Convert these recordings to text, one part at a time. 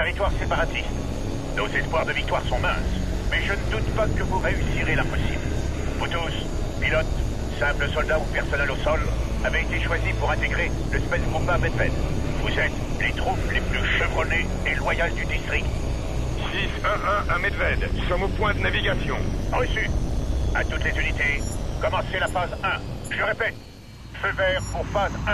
territoire séparatiste. Nos espoirs de victoire sont minces, mais je ne doute pas que vous réussirez l'impossible. Vous tous, pilotes, simples soldats ou personnel au sol, avez été choisis pour intégrer le Spetsnaz Medved. Vous êtes les troupes les plus chevronnées et loyales du district. 6-1-1 à Medved, nous sommes au point de navigation. Reçu. À toutes les unités, commencez la phase 1. Je répète, feu vert pour phase 1.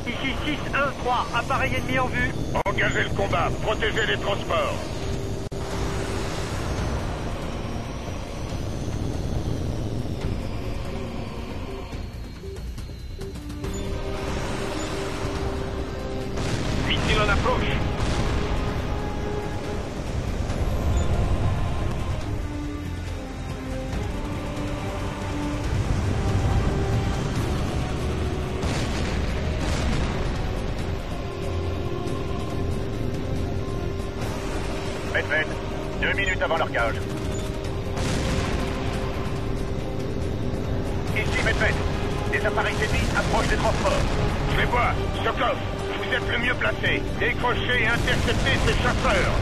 Ici 6-1-3, appareil ennemi en vue. Engagez le combat, protégez les transports. Missile en approche. Medved, 2 minutes avant largage. Ici Medved, des appareils ennemis approchent des transports. Je les vois. Sokov, vous êtes le mieux placé. Décrochez et interceptez ces chasseurs.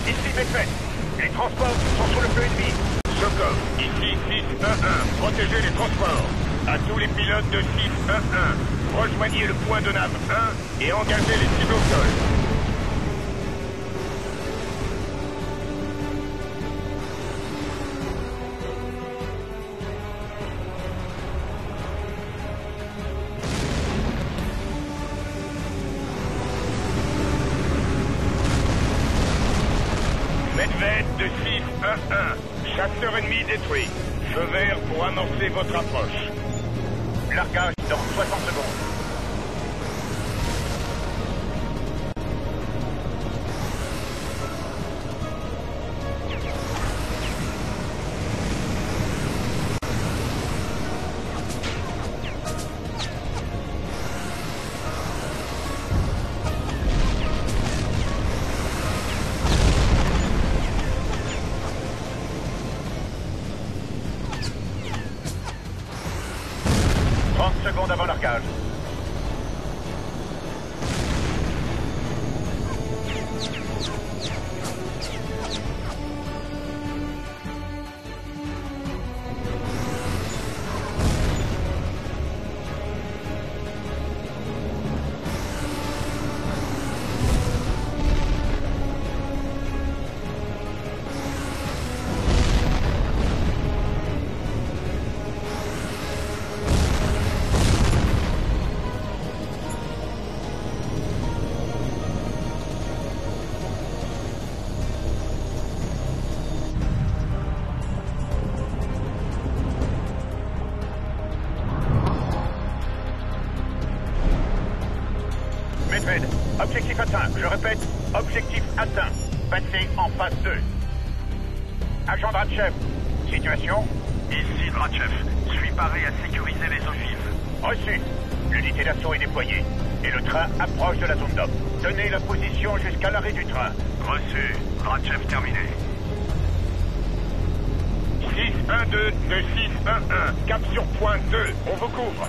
Ici Medved, les transports sont sous le feu ennemi. Sokov, ici 6-1-1, protégez les transports. À tous les pilotes de 6-1-1, rejoignez le point de nav 1 et engagez les cibles au sol. Medved de 6-1-1, chasseur ennemi détruit. Feu vert pour amorcer votre approche. Largage dans 60 secondes. Secondes avant largage. Objectif atteint. Je répète, objectif atteint. Passez en phase 2. Agent Drachev, situation? Ici Drachev. Suis paré à sécuriser les ogives. Reçu. L'unité d'assaut est déployée. Et le train approche de la zone d'op. Tenez la position jusqu'à l'arrêt du train. Reçu. Drachev terminé. 6-1-2 de 6-1-1. Cap sur point 2. On vous couvre.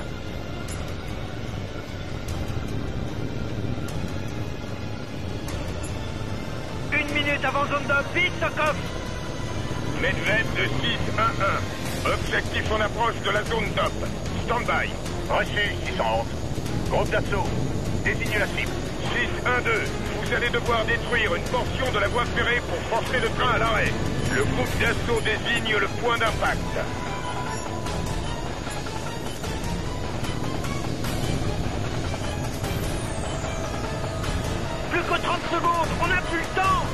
Une minute avant zone d'op, vite Sokov. Medved de 6-1-1. Objectif en approche de la zone d'op. Stand-by. Reçu, 611. Groupe d'assaut. Désignez la cible. 6-1-2. Vous allez devoir détruire une portion de la voie ferrée pour forcer le train à l'arrêt. Le groupe d'assaut désigne le point d'impact. Plus que 30 secondes, on n'a plus le temps.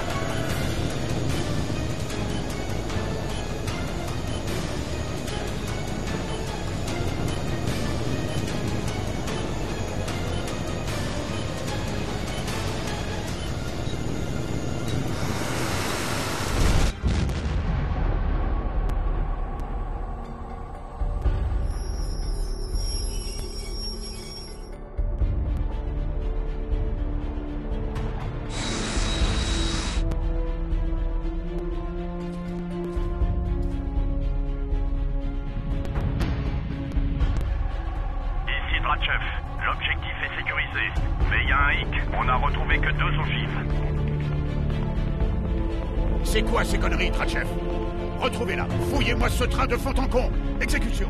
Drake. On n'a retrouvé que 2 ogives. C'est quoi ces conneries, Drachev? Retrouvez-la. Fouillez-moi ce train de fond en comble. Exécution.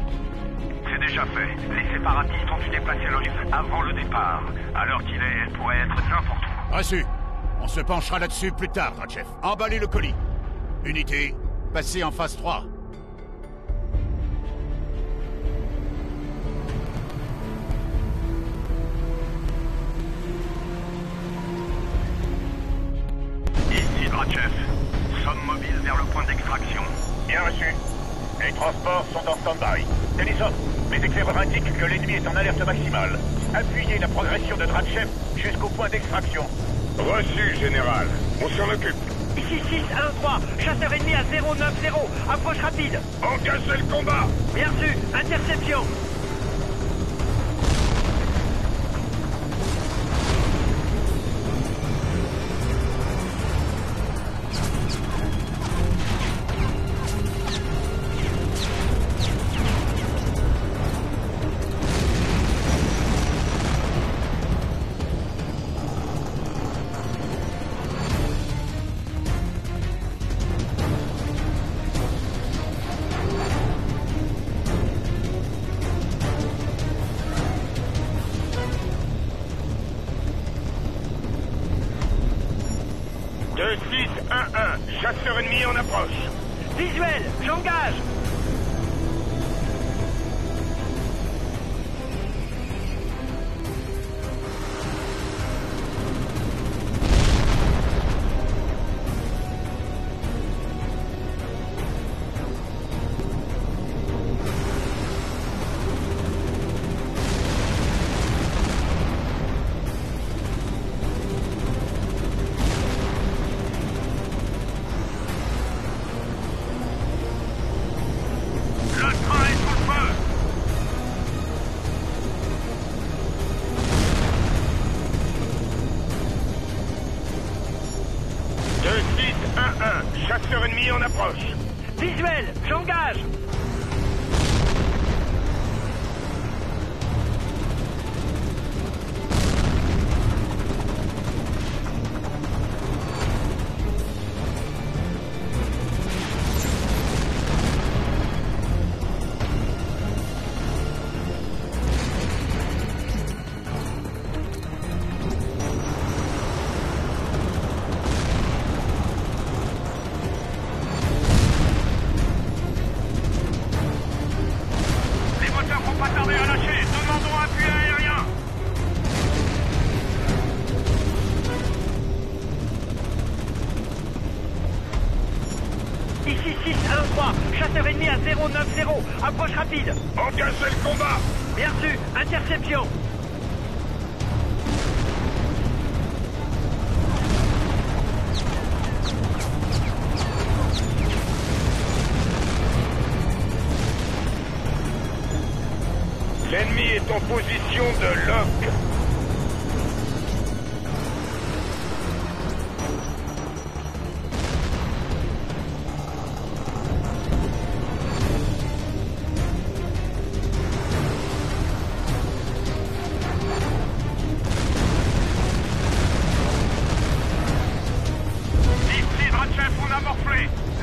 C'est déjà fait. Les séparatistes ont dû déplacer l'olive avant le départ. À l'heure qu'il est, elle pourrait être n'importe où. Reçu. On se penchera là-dessus plus tard, Drachev. Emballez le colis. Unité, passez en phase 3. Ici, Drachev. Sommes mobiles vers le point d'extraction. Bien reçu. Les transports sont en stand-by. Tennyson, mes éclaireurs indiquent que l'ennemi est en alerte maximale. Appuyez la progression de Drachev jusqu'au point d'extraction. Reçu, général. On s'en occupe. Ici 6-1-3, chasseur ennemi à 090, approche rapide. Engagez le combat. Bien reçu, interception. Chasseur ennemi en approche. Visuel, j'engage. Chasseur ennemi en approche. Visuel, j'engage. Ici 6-1-3, chasseur ennemi à 090, approche rapide. Engagez le combat. Bien reçu, interception. L'ennemi est en position de lock.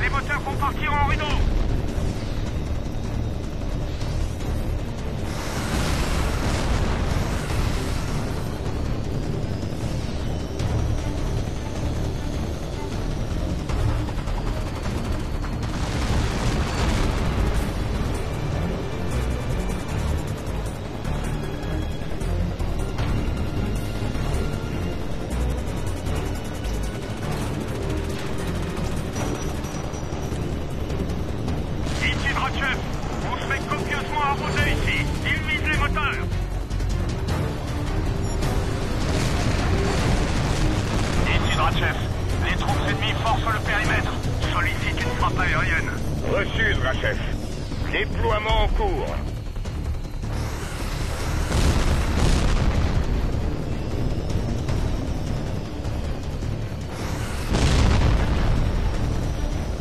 Les moteurs vont partir en rideau. Vous serez copieusement arrosé ici. Il vise les moteurs. Ici Drachev. Les troupes ennemies forcent le périmètre. Sollicite une frappe aérienne. Reçu, Drachev. Déploiement en cours.